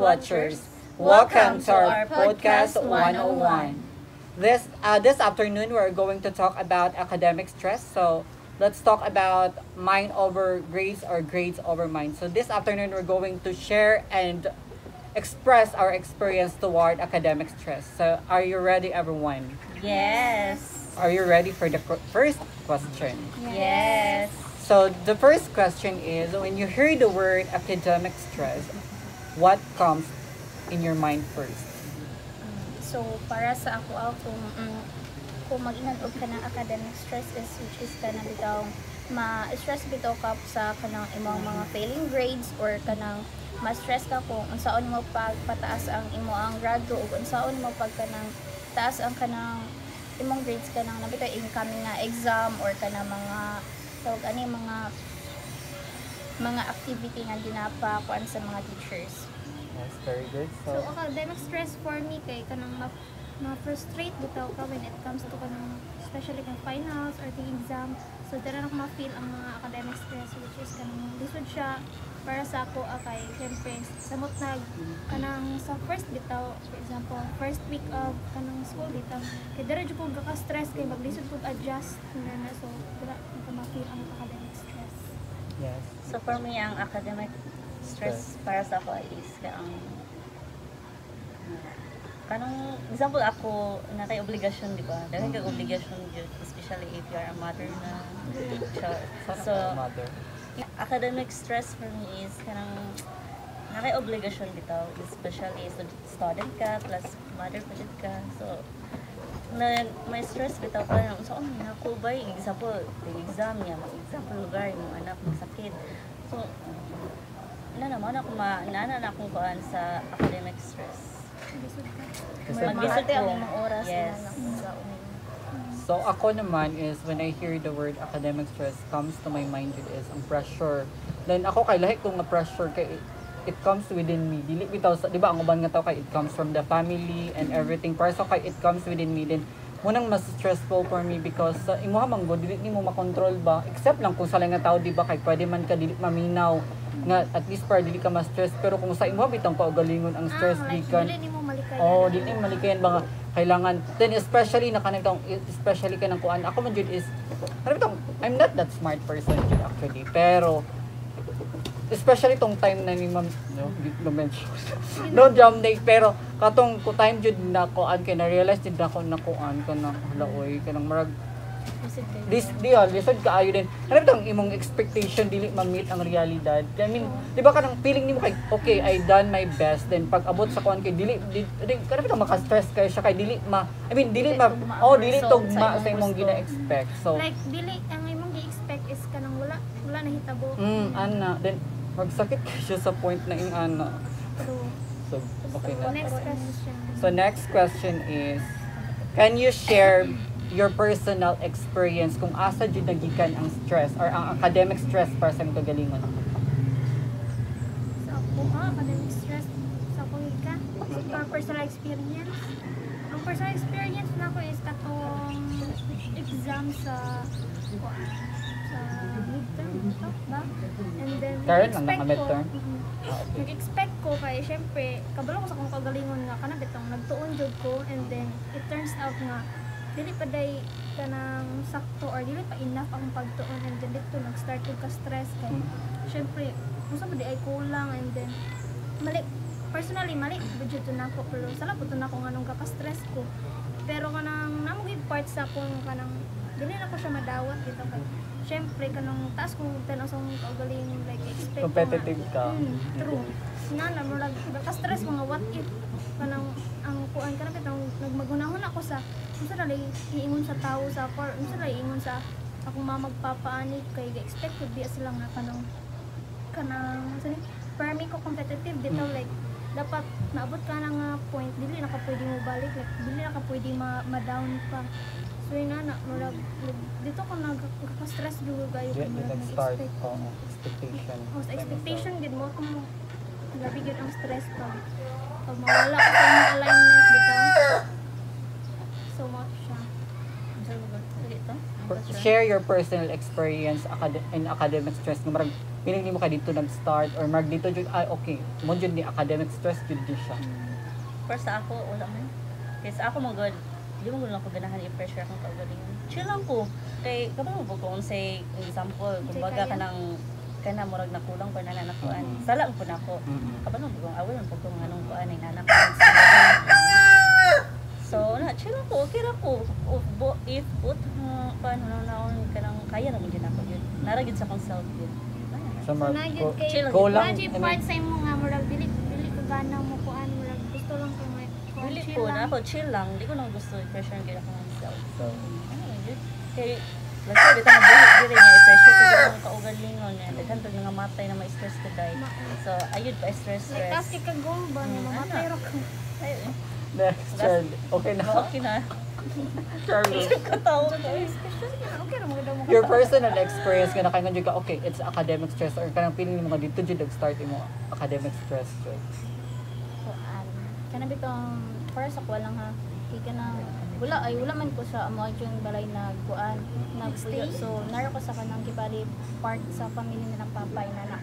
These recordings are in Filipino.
watchers. Welcome to our podcast 101. This afternoon we're going to talk about academic stress. So let's talk about mind over grades or grades over mind. So this afternoon we're going to share and express our experience toward academic stress. So are you ready, everyone? Yes. Are you ready for the first question? Yes. So the first question is, when you hear the word academic stress, what comes in your mind first? So para sa ako kung mag-inadog ka ng academic stress is which is kanang bitaw ma-stress bitaw ka sa kanang imong mga failing grades or kanang ma-stress ka kung unsaon mo pagpataas ang imong grado ug unsaon mo pag kanang taas ang kanang imong grades kanang nabitaw incoming na exam or kanang mga tawag ani mga activity nga ginapakuan sa mga teachers. That's very good. So academic stress for me kay kanang ma-frustrate bitaw ka when it comes to kanang especially kang finals or the exam. So dira na ko ma-feel ang mga academic stress which is kanang lisod siya para sa ako kay syempre samot nag kanang sa first bitaw for example first week of kanang school bitaw kay dira jud ko ka-stress kay maglisod ko adjust na so dira ko ma-feel ang academic stress. Yes. So for me ang academic stress para sa ako is kanang example ako na kay obligasyon di ba dahil kay obligasyon jud especially if you are a mother na so academic stress for me is kanang na kay obligasyon bitaw especially student ka plus mother pa jud ka so na may stress bitaw pa yung so nako ba example exam niya mag-exam lugar yung anak magsakit so naman ako na akong kuan sa academic stress. Mag-isip ko ang mga oras yes. So ako naman is when I hear the word academic stress comes to my mind is ang pressure. Then ako kay lahi kong pressure kay it comes within me. Dili bitaw sa di ba ang uban nga tao kay it comes from the family and everything. Para so kay it comes within me then munang mas stressful for me because imuha man go dili nimo makontrol ba except lang kung sa lang nga tao di ba kay pwede man ka dili maminaw nga at least para dili ka ma-stress pero kung sa imo bitang paugalingon ang stress di kan Dili mo malikayan. oh dili mo malikayan ba nga kailangan then especially na kanitong especially kanang kuan ako man jud is kanitong I'm not that smart person jud actually pero especially tong time na ni ma'am no mention no jam day pero katong ko time jud na kuan kay na realize jud na ko na kuan ko na laoy kanang marag lisod kaayo din. Ano bang imong expectation dili ma-meet ang realidad? I mean, di ba kanang feeling nimo kay okay, I done my best then pag abot sa kuan kay dili kana bitaw maka-stress kay siya kay dili dili tugma sa imong gina-expect. So like dili ang imong gi-expect is kanang wala nahitabo. Ana then magsakit kay siya sa point na ing ana. So okay na. Next question is, can you share your personal experience kung asa jud nagikan ang stress or ang academic stress para sa imong kagalingon? Sa ako academic stress sa ako gikan sa personal experience. Ang personal experience nako is katong exam sa midterm ba? And then Karon lang mga midterm. Nag-expect ko kay syempre kabalo ko sa akong kagalingon nga kana bitong nagtuon jud ko and then it turns out nga dili pa day kanang sakto or dili pa enough ang pagtuon and then dito nag-start ko ka-stress kay syempre unsa ba di ay kulang and then personally mali budget na ako pero sala pud na ako nganong ka-stress ko pero kanang namo gid part sa akong kanang dili na ko siya madawat dito kay syempre kanang taas kong tanasong kaugaling like expect competitive ka. True na mo ka-stress mga what if kanang ang kuan kana bitong nagmagunahon ako sa unsa na iingon sa tao sa par unsa na iingon sa akong magpapaani kay expect could be sila nga kanang sani permi ko competitive dito like dapat naabot ka na nga point dili na ka pwede mo balik like dili na ka pwede ma-down pa so yun na murag dito ko nagka-stress jud kayo nag-start expectation sa expectation gid mo kung labi gid ang stress pa pag mawala ko sa imong alignment bitaw so much siya. Share your personal experience in academic stress nga marag feeling nimo ka dito nag-start or mag dito jud ay okay mo jud ni academic stress jud di siya. Pero sa ako, wala man. Kaya sa ako mga di mo lang ko ganahan i-pressure akong kaugalingon. Chill lang ko. Kay, kapag mo kung say, example, kumbaga ka ng kana murag nakulang pa na nakuan. Sala po na ako. Kapag mo kung awal po kung anong kuan ay nanak. So, na chill lang ko. Okay ra ko. If put paano na kanang kaya na mo din ako yun. Naragid sa akong self yun. So mag Nagyud kay chill lang. go lang. Magic part sa imo nga murag dili ka ganang mo kuan murag gusto lang ko may Dili ko na ako chill lang. Di ko na gusto i-pressure kaya ako ng self. So, Kay let's say bitaw na buhi diri niya i-pressure ko ang kaugalingon niya. Daghan pag nga matay na ma-stress ko dai. So ayud pa stress. like kasi ka goal ba niya mamatay ra ka. Ayun. next child. Okay na. Okay na. Charlie. Katawa ko. Okay ra mo daw mo. Your personal experience nga nakaingon jud ka okay, it's academic stress or kanang feeling mo nga dito jud nag-start imo academic stress jud. Kuan. Kana bitong para sa kuan lang ha. Kay kana wala man ko sa amo yung balay na kuan nagstay. So naro ko sa kanang kibali part sa family nilang papay na.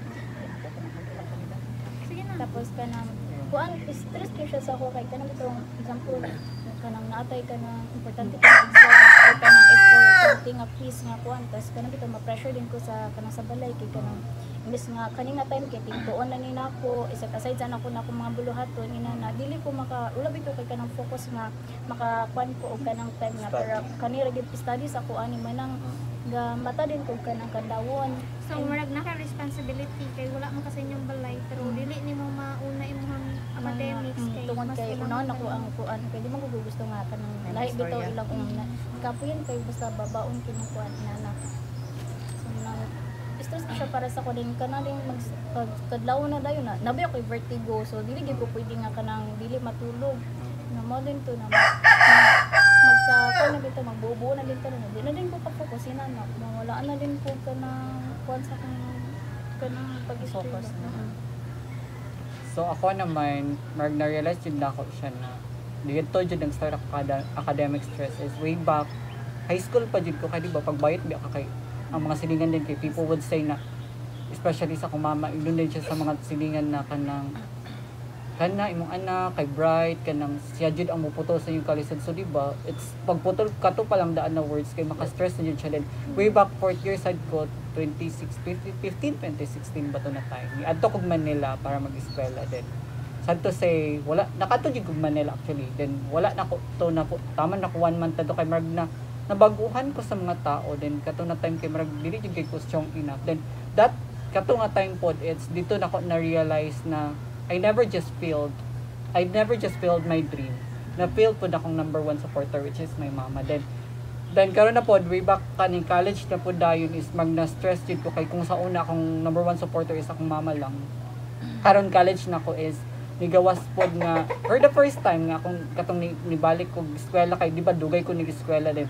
Sige na. Tapos kanang kuan stress ko siya sa ako kay kanang bitong example kanang naatay ka na importante ka exam or kanang effort something a piece nga kuan tas kanang bitong ma-pressure din ko sa kanang sa balay kay kanang imbes nga kaning nga time kay tingtuon na ni nako isa aside sa nako na mga buluhaton ina na dili ko maka wala bitaw kay kanang focus nga makakuan ko og kanang time nga para kanira gid studies ako ani manang ga mata din ko kanang kandawon. So murag na ka responsibility kay wala man kasi inyong balay pero dili nimo mauna imong academics kay tungod mas kay ilang unaon time. ako ang kuan kay di man ko gusto nga kanang lahi bitaw ilang kapuyan kay basta babaon kini kuan inana. So nang stress ko siya para sa kunin kana din mag kadlaw na dayon na nabi ako vertigo so dili gyud ko pwede nga kanang dili matulog na mo din to na magka na bitaw magbubuo na din kana di na din ko ka-focus ina na mawala na din ko kanang kuan sa kanang pag-focus na. So ako naman, na-realize yun na ako siya na dito jud nag-start ako academic stress is way back high school pa jud ko kay di ba pagbayot biya ka kay ang mga silingan din kay people would say na especially sa akong mama doon din siya sa mga silingan na kanang kana imong anak kay bright kanang siya jud ang muputol sa inyong kalisod so di ba it's pagputol kato pa lang daan na words kay maka-stress na jud siya din way back 4th year side ko 2016 ba to na time ni adto kog Manila para mag-eskwela din sad to say wala nakato jud kog Manila actually then wala na ko to na po tama na ko 1 month to kay marg na nabaguhan ko sa mga tao then kato na time kay marag dili jud kay ko strong enough then that kato nga time pod it's dito na ko na realize na I never just failed my dream na failed pod akong number 1 supporter which is my mama then karon na pod way back kaning college na pod dayon is magna stress jud ko kay kung sa una akong number 1 supporter is akong mama lang karon college na ko is nigawas pod nga for the first time nga akong katong nibalik ko eskwela kay di ba dugay ko nag-eskwela din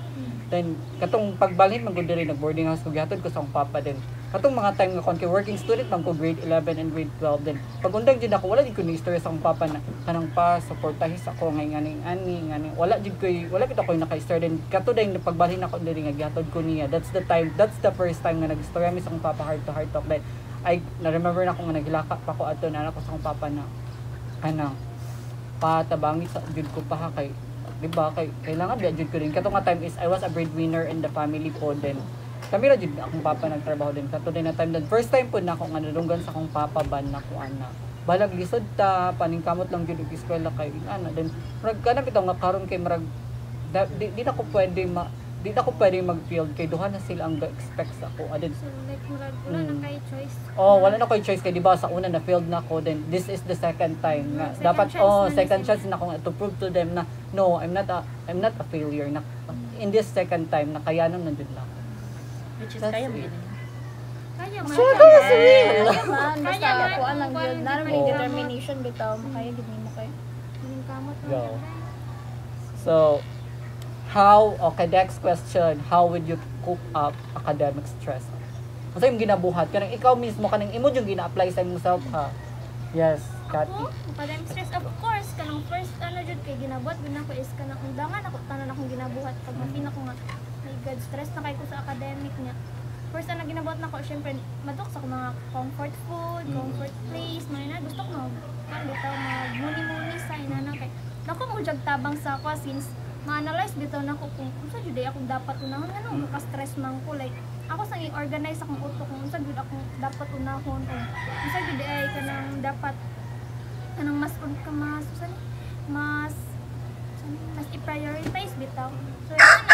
then katong pagbalhin man gud diri nag boarding house ko gihatod ko sa akong papa din katong mga time nga kon kay working student man ko grade 11 and grade 12 then pagundang jud ako wala jud ko ni istorya sa akong papa na kanang pa suportahis ako ngay ngani wala jud ko wala kita ko naka-istorya din kato dayong pagbalhin ako diri nga gihatod ko niya that's the first time nga nag-istorya mi sa akong papa heart to heart talk then I na remember na ko nga naghilaka pa ko adto na ako sa akong papa na ano patabangi sa jud ko pa ha kay di ba kay kailangan di jud ko din kato nga time is I was a breadwinner in the family po then kami ra jud akong papa nagtrabaho din kato din na time then first time po na ako nga nadunggan sa akong papa ban na ko ana balag lisod ta paningkamot lang jud og eskwela kay ana then murag kana bitaw nga karon kay murag di na ko pwede mag-field kay duha na sila ang expect sa ako adin So like murag wala na kay choice. wala na koy choice kay di ba sa una na failed na ako then this is the second time nga Second dapat chance na second sila. chance na ako to prove to them na no I'm not a failure na in this second time nakayanon na jud lang Which is That's kaya mo it. yun. Kaya man. Kaya man basta Kaya man, kuan lang kung gyud na kuan, may di determination bitaw makaya gid nimo kay Yung kamot mo. Go. So okay, next question. How would you cope up academic stress? Kasi yung ginabuhat, kanang ikaw mismo, kanang imo yung gina-apply sa imong self, ha? Yes, Cathy. Ako, academic stress of course kanang first jud kay ginabuhat gud nako is kanang undangan ako tanan akong ginabuhat pag mapina ko nga my god stress na kay ko sa academic niya first na ginabuhat na ko, syempre, madok sa mga comfort food, comfort place, mga na, gusto ko bitaw, mag-muni-muni sa inana, kay, naku mo tabang sa ako, since, ma-analyze bitaw na ko kung sa juday akong dapat unahon, ano, maka-stress man ko, like, ako sa i-organize akong utok kung sa juday akong dapat unahon, kung sa juday ay kanang dapat, kanang mas i-prioritize bitaw. So, yun na.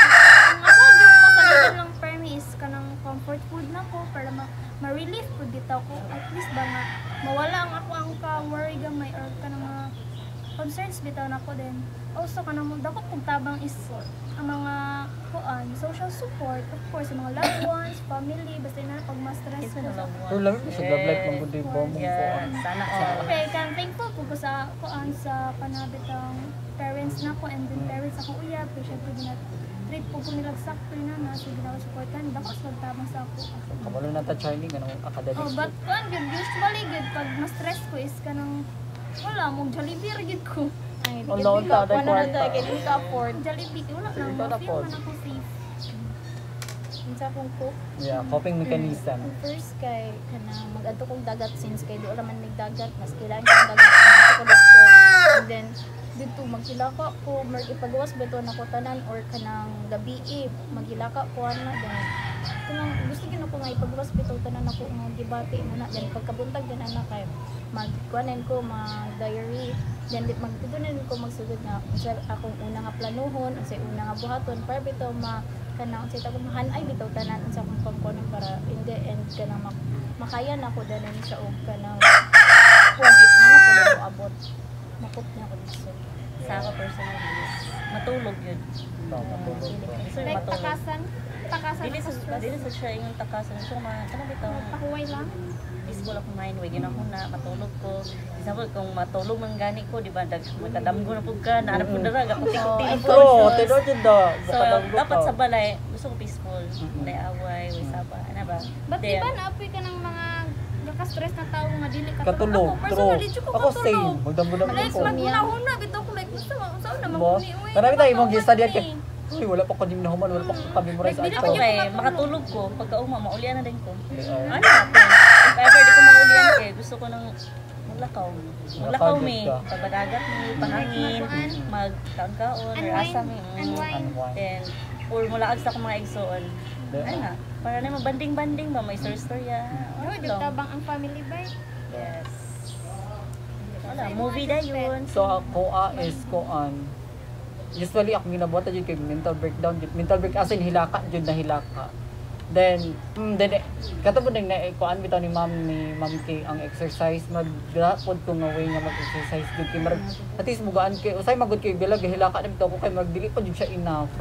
Ang ako, yung masaludan lang permi is kanang comfort food na ko para ma-relief ko bitaw ko. At least ba nga, mawala ang ako ang ka-worry gamay or kanang mga concerns bitaw na ko din. Also, kanang dako kung tabang is ang mga social support, of course, yung mga loved ones, family, basta na pag ma-stress ko. Pero lang sa love life lang gud ba mo Sana all. Okay, kan thankful ko sa sa panabitang parents na ko and then parents ako uyab, kaya syempre trip po nilag sakto na so ginawa supportan dako sa tabang sa ako. Kabalo na ta Charlie ganong academic. Oh, but kuan good usually good pag ma-stress ko is kanang wala mong Jollibee ra gid ko. Ay, Alone ta kaya kwarta. hindi ka afford. Jollibee wala Sige, nang ikaw na feel po. man ako safe. Unsa akong cook? Yeah, coping mechanism. First kay kanang mag-adto kong dagat since kay doon man mig dagat mas kailangan kong dagat gusto ko doktor. And then dito maghilaka ko ipagawas beto na ko tanan or kanang gabi maghilaka ko ana then kanang gusto gyud ko nga ipagawas beto tanan ako nga gibati na then pagkabuntag din ana kay magkuanen ko mag diary then magtudunan ko magsugod nga unsa akong una nga planuhon unsa una nga buhaton para bitaw kanang sa tagong mahanay bitaw tanan unsa akong pagkuanen para in the end kanang makaya na ko danan siya og kanang kuan if na ko abot makop na ko gusto. Sa ako personally is matulog yun. Matulog ko. Gusto yung Like matulog. takasan Dili ako sa dili sa siya yung takasan. Gusto ko ano bitaw. pahuway lang. Peaceful ako mind way gina ko na matulog ko. Example kung matulog man gani ko, di ba magkadamgo na pud ka, naanap pud dara ga kuti-kuti. Bro, tido jud da. So dapat sa balay, gusto ko peaceful. Walay away, way saba, ana ba? But di ba naapoy ka ng mga naka-stress na tao nga dili ka Katulog, Ako, true. personally, di ko Ako katulog. same. Magdambo-dambo Like, ko. maghuna-huna, bitaw ko, like, gusto mo, saan naman Mo? kuni, uy, Karami tayo mong nakakauwan gistadyan kay. eh. Uy, wala pa ko din nahuman, wala pa ko ka-memorize Like, ato. di Okay, matulog. makatulog ko pagka-uma maulian na din ko. Oo. Ano natin? If ever di ko maulian kay gusto ko nang maglakaw. Maglakaw Maglakaw mi, ka. pagbadagat mi, pahangin, magkaon-kaon, or asa mi. Unwind. Unwind. Then, or mulaag sa akong mga igsoon. Then, Ano na, para na mabanding-banding ba, may story-storya. Oh, di tabang ang family ba? Yes. Wala, movie na yun. So ako is koan. Usually ako ginabuhat jud kay mental breakdown, mental break as in hilaka jud na hilaka. Then katubod na koan bitaw ni ma'am kay ang exercise magrapod ko nga way nga mag-exercise jud kay marag at least mugaan kay usay magud kay bilag hilaka na bitaw ko kay marag dili pa jud siya enough.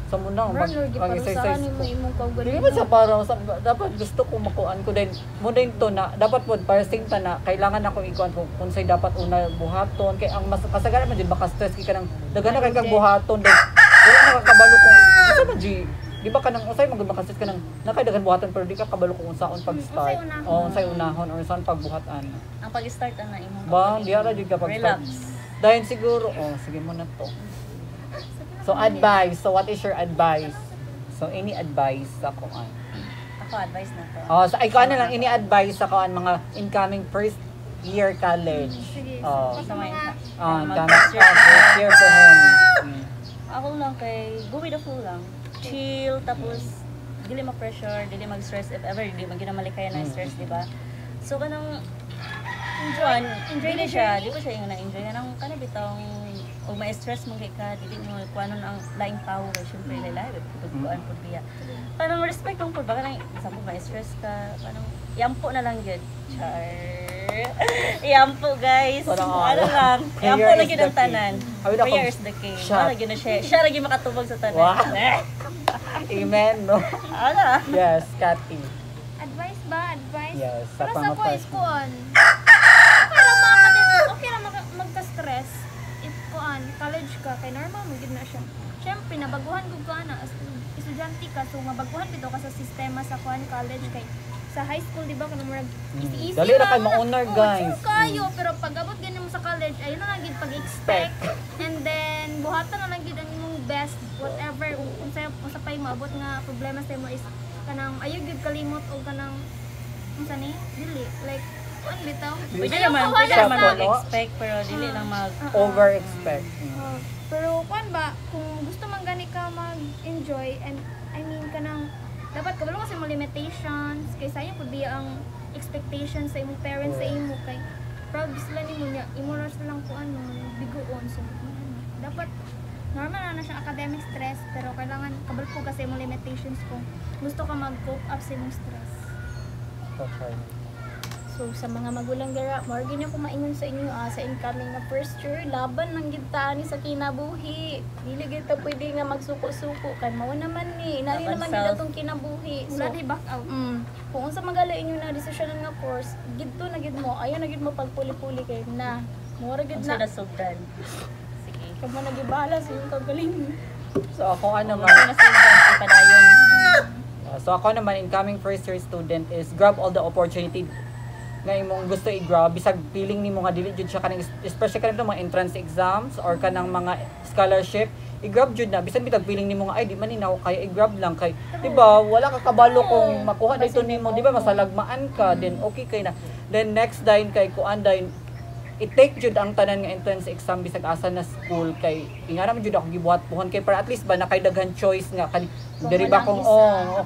Sa mo na mag-exercise mag-exercise mo imong Dili kaugalingon. ba sa parang dapat gusto ko makuan ko din mo din to na dapat pod para same ta na kailangan ako ikuan kung say dapat una buhaton kay ang mas kasagaran man jud baka stress kay kanang daghan na kay kag buhaton din wala nakakabalo kung unsa man di ba kanang usay magud makastress kanang nakay daghan buhaton pero di ka kabalo kung unsaon pag start Unsay unahon. o unsay unahon or saan pagbuhatan Ang pag-start na imong ba di ara jud ka pag start relax. dahil siguro sige mo na to so advice so what is your advice so any advice sa kuan Ako, advice na to. Oh, sa ikaw na lang ini-advise ako ang mga incoming first year college. Sige, Oh. sa mga Incoming first year po hon. Ako lang kay go with the flow lang. Chill, tapos dili ma-pressure, dili mag-stress if ever, dili man ginamalikaya ng stress, di ba? So kanang enjoy the siya, journey. di ko siya yung na-enjoy kanang kana bitong o ma-stress mo kay ka, dili mo kuanon ang laing tao, syempre lalay, kuan pud biya. Parang respect lang pud baka nang example ma-stress ka, parang yampo na lang gyud. Char. Yampo guys. Parang, Ano lang, prayer yampo is na gyud the ang tanan. key. Sabi na ko, Prayer is the key. shot. Ano gyud na siya lagi makatubag sa tanan. Wow. Amen, no? Ano? Yes, Cathy. advice ba? Advice? Yes, sa Para sa mga ko is first- kuan. Okay ra magka-stress. If kuan, college ka, kay normal mo gid na siya. Siyempre, nabaguhan ko ka na, as estudyante ka, so mabaguhan dito ka sa sistema sa kuan college, kay sa high school, di ba, kung murag easy-easy Dali ra lang. kay ma-honor, Oo, guys. chill kayo, pero pag abot ganyan mo sa college, ayun na lang gid pag-expect. And then, buhatan na lang gid ang imong best, whatever, kung sa pa yung maabot nga problema sa mo is, kanang ayaw gyud kalimot o kanang unsa ni dili like kuan bitaw. Pwede Ayaw naman, mawala pwede sa naman puno. mag-expect pero dili lang mag Over-expect. Pero kuan ba kung gusto man gani ka mag-enjoy and I mean kanang dapat kabalo kasi mo limitations kay sayang pud biya ang expectations sa imong parents sa imo kay proud sila nimo nya imo ra lang ko ano biguon so dapat normal na siya academic stress pero kailangan kabalo po kasi imong limitations kung gusto ka mag-cope up sa imong stress. Okay. So sa mga magulang dira, more gini ko maingon sa inyo sa incoming na first year, laban ng gid ni sa kinabuhi. Dili gid ta pwede nga magsuko-suko kan mao naman ni. Inani Laban naman self. gid atong kinabuhi. Wala di back out. Kung unsa magala inyo na decision nga course, gidto na gid mo. Ayo na gid mo pagpuli-puli kay na. Mo ra gid unsa na. na sugdan. Sige. Kamo nagibala sa imong kagalingon. So ako naman, Unsa na sugdan ipadayon. so ako naman incoming first year student is grab all the opportunity nga imong gusto i-grab bisag feeling nimo nga dili jud siya kanang especially kanang mga entrance exams or kanang mga scholarship i-grab jud na bisan bitag feeling nimo nga ay di man inaw kaya i-grab lang kay di ba wala ka kabalo kung makuha dito nimo di ba masalagmaan ka then okay kay na then next dine kay kuan dine i-take jud ang tanan nga entrance exam bisag asa na school kay ingara man jud ako gibuhat puhon kay para at least ba nakay daghan choice nga kani diri ba kung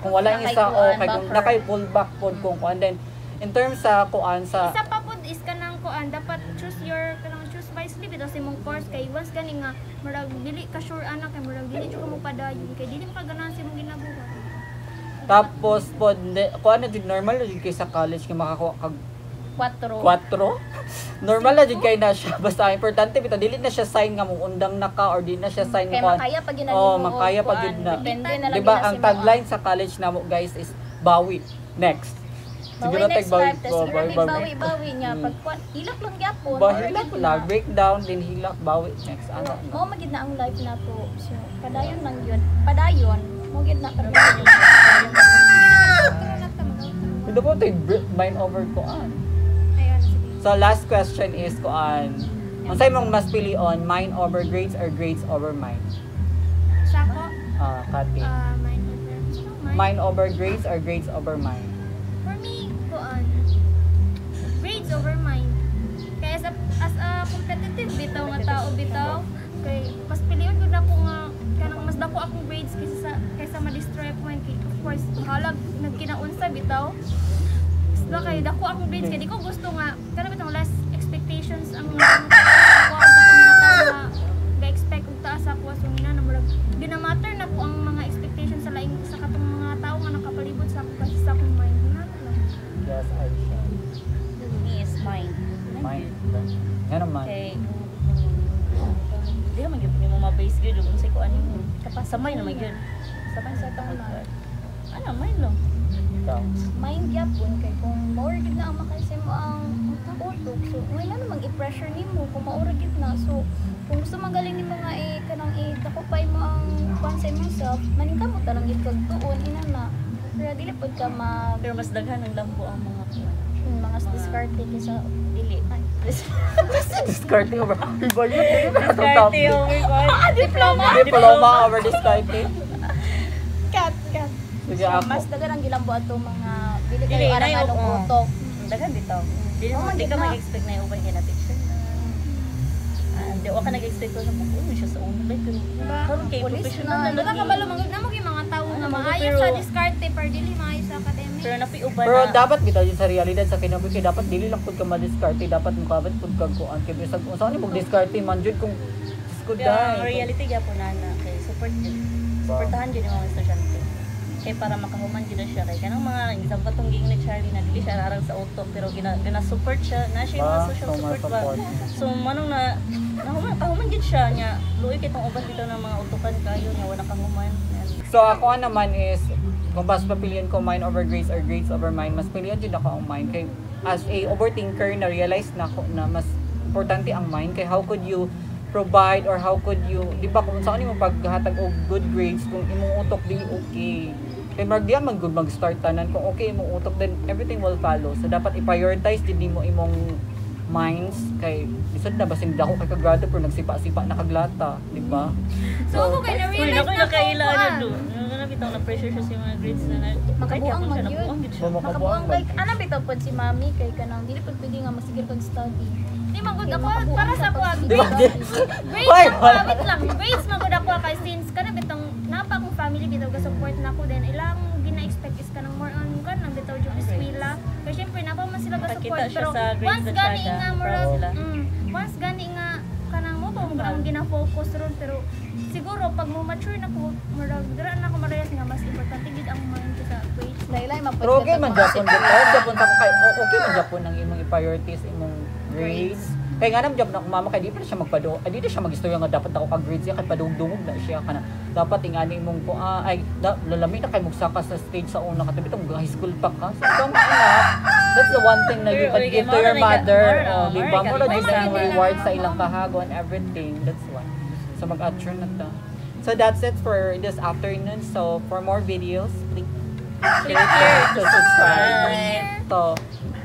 kung wala ang isa kay kung nakay pull back pod kung kuan then in terms sa kuan sa Isa pa pod is kanang kuan dapat choose wisely bitaw sa imong course kay once gani nga murag dili ka sure anak kay murag dili jud ka mo padayon kay dili mo ka ganahan sa imong ginagawa. tapos pod kuan na jud normal na jud kay sa college nga makakuha kag 4 normal na jud kay na siya basta ang importante bitaw dili na siya sign nga muundang na ka or di na siya sign Kay kuan makaya pa ginani oh mo. makaya pa jud na Depende na lang di ba gina ang si mo. tagline sa college namo guys is bawi next Bawi siguro next tag life, tas siguro bawi niya. Pag hilak lang gyapon. bahilak lang breakdown din hilak bawi next ano Mo magid na ang life na to. So, padayon lang yun. Padayon, mo gid na padayon. Hindi po tayo mind over kuan. Ayan sige. So last question is kuan. Unsay mong mas pilion, mind over grades or grades over mind? Sa ko Kati. mind. Mind over grades or grades over mind? For me, kuan grades over mind. Kaya as a competitive bitaw nga tao bitaw kay mas piliyon gud ako nga kanang mas dako akong grades kaysa ma-destroy ako and of course halag nagkinaunsa bitaw. Basta kay dako akong grades kay di ko gusto nga kana bitaw less expectations ang mga tao nga ga-expect og taas ako so na murag ginamatter na ko ang mga expectations sa laing sa katong mga tao nga nakapalibot sa ako kasi sa akong mind. Yes, Aisha. Me is mine. Mind. Nga naman. Okay. Hindi naman yun mo ma-base yun kung sa kuan mo. Kapasamay naman yun. Sabay sa tong na. Ano, mine lang. Ikaw. Mind gyapon kay kung more gid na ang makaisip mo ang utok. So, may na namang i-pressure nimo kung maura gid na. So, kung gusto magaling nimo nga kanang takupay mo ang kuan sa imong self, maningka mo talang gid kag tuon ina na. Pero dili pud ka Pero mas daghan ng lambo ang mga kuan. mga discard kaysa Dili. ay Discarding over. Iba yun. Discarte over kuan. Diploma over discarding. cut. Sige So, ako. mas daghan ang gilambo ato mga dili Dili, kayo na arang yung anong utok. Daghan bitaw. Dili Oh, mo di ka gitna. mag-expect na ubay ka na teacher na. Di wa ka nag-expect ko sa mga siya sa uno like pero karon kay Police professional na. na Wala ka lagi. balo mga namo gyud mga tao nga maayo pero- sa diskarte per dili maayo sa academic. Pero napiuban Pero na. dapat bitaw yun sa realidad sa kinabuhi kay dapat dili lang pud ka ma-discarte dapat mukabot pud kag kuan kay bisag unsa ni mong discarte man jud kung disco Pero ang dai. reality gyapon na kay support yun. Supportahan yun yung mga estudyante. Kay para makahuman gina siya kay kanang mga example tong ging ni Charlie na dili siya arang sa auto pero gina-support siya na siya yung mga social so support ba. support. So manong na kahuman gid siya nya luoy kay tong uban dito ng mga utukan kayo nga wala kahuman. So ako naman is kung mas papilian ko mind over grades or grades over mind, mas pilihan jud ako ang mind kay as a overthinker na realize na ako na mas importante ang mind kay how could you provide or how could you di ba kung saan mo paghatag og good grades kung imong utok dili okay kay magdiya man good mag-start tanan kung okay imong utok then everything will follow so dapat i-prioritize jud nimo imong minds kay bisod na basing dako kay kagrado pero nagsipa-sipa nakaglata di ba So ako kay na-realize Ako na ko nakailan kuan. do. bitaw na pressure siya sa mga grades na Makabuang man yun. Nabuang gid siya. Makabuang like ana bitaw pod si mami kay kanang dili pod pwede nga magsigil kag study. Di magud ako para sa ako Di ba? grades Why? ako, wait lang, grades magud ako kay since kana bitong napa akong family bitaw ga support na ako then ilang gina-expect is kanang more on kanang bitaw yung eskwela. Kay syempre napa man sila ga Nakita support siya pero sa grades once na gani siya, nga proud murag sila. once gani nga kanang mo ba murag gina-focus ron pero siguro pag mo mature na ko murag dira na ko ma-realize nga mas importante gid ang mind ko sa grades. Laylay Pero okay man Japon dito. Japon ta ko kay okay man Japon ang imong i-priorities imong grades. Kaya nga naman job na mama kay di pa na siya magpado. Ay di na siya magistorya nga dapat ako ka grades siya kay padungdungog na siya kana. Dapat ingani imong ko ay lalami na kay mugsaka sa stage sa una katabi tong high school pa ka. So ito that's the one thing na you can give to your mother. Di ba mo lang yung reward sa ilang kahago and everything. That's one. So mag-action na ta. So that's it for this afternoon. So for more videos, click here to subscribe. So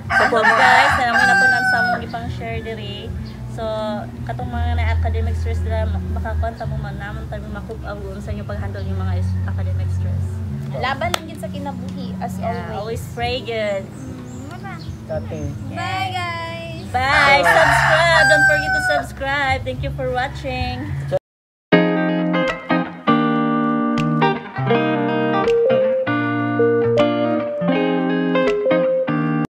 So guys, naman na po nang samong ipang share diri. So katong mga na academic stress dira makakonta mo man namon tabi makup-up sa inyo pag-handle yung mga academic stress. Laban lang gid sa kinabuhi as Always pray good. Dati. Bye guys. Bye. Subscribe. Don't forget to subscribe. Thank you for watching.